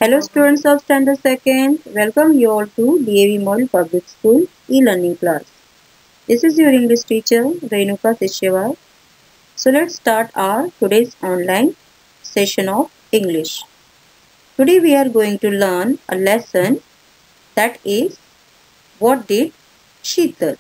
Hello students of Standard 2nd, welcome you all to DAV Model Public School e-learning class. This is your English teacher Renuka Sishyawar. So let's start our today's online session of English. Today we are going to learn a lesson that is what did Sheetal?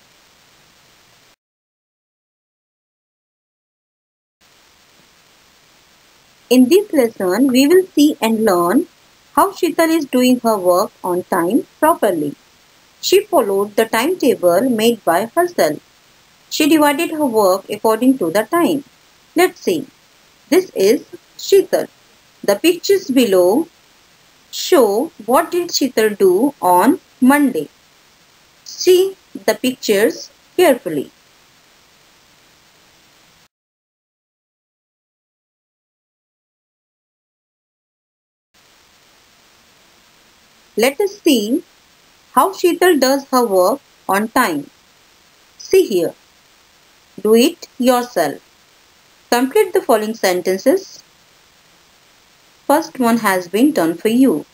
In this lesson we will see and learn how Sheetal is doing her work on time properly. She followed the timetable made by herself. She divided her work according to the time. Let's see. This is Sheetal. The pictures below show what did Sheetal do on Monday. See the pictures carefully. Let us see how Sheetal does her work on time. See here. Do it yourself. Complete the following sentences. First one has been done for you.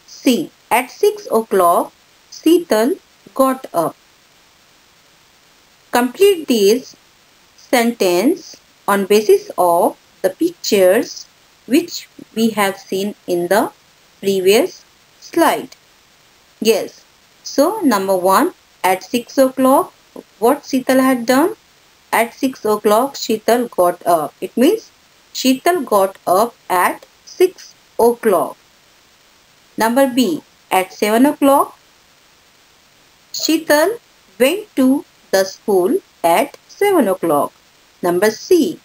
See, at 6 o'clock, Sheetal got up. Complete this sentence on basis of the pictures which we have seen in the previous slide. Yes. So, number 1, at 6 o'clock, what Sheetal had done? At 6 o'clock, Sheetal got up. It means Sheetal got up at 6 o'clock. Number B, at 7 o'clock, Sheetal went to the school at 7 o'clock. Number C,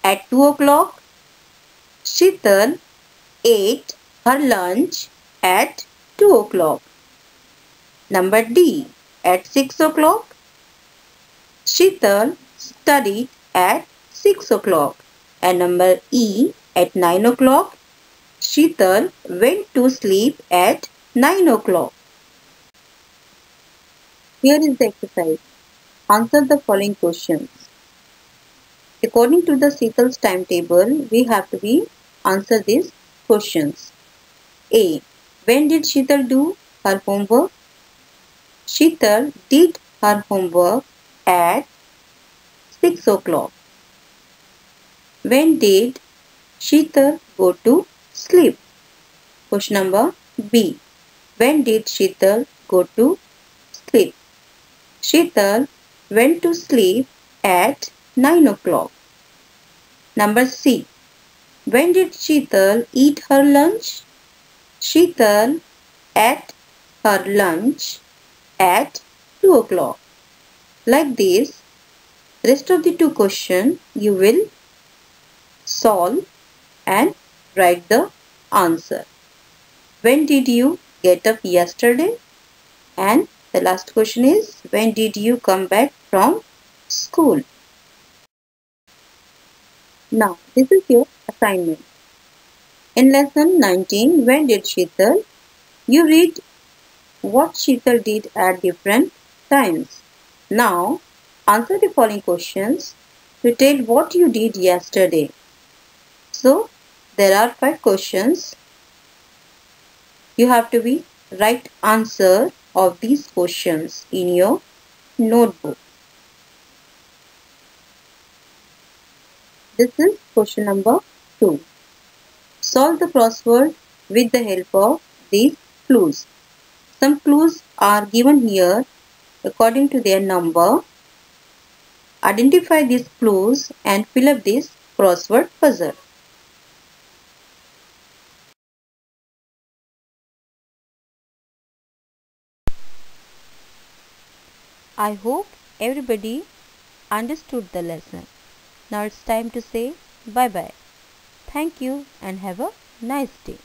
at 2 o'clock, Sheetal ate her lunch at 2 o'clock. Number D, at 6 o'clock, Sheetal studied at 6 o'clock. And number E, at 9 o'clock, Sheetal went to sleep at 9 o'clock. Here is the exercise. Answer the following questions. According to the Sheetal's timetable, we have to answer these questions. A. When did Sheetal do her homework? Sheetal did her homework at 6 o'clock. When did Sheetal go to sleep? Question number B. When did Sheetal go to sleep? Sheetal went to sleep at 9 o'clock. Number C. When did Sheetal eat her lunch? Sheetal ate her lunch at 2 o'clock. Like this, rest of the two questions you will solve and write the answer. When did you get up yesterday? And the last question is, when did you come back from school? Now, this is your assignment. In lesson 19, when did Sheetal? You read what Sheetal did at different times. Now, answer the following questions to tell what you did yesterday. So, there are 5 questions. You have to write answer of these questions in your notebook. This is question number 2. Solve the crossword with the help of these clues. Some clues are given here according to their number. Identify these clues and fill up this crossword puzzle. I hope everybody understood the lesson. Now it's time to say bye-bye. Thank you and have a nice day.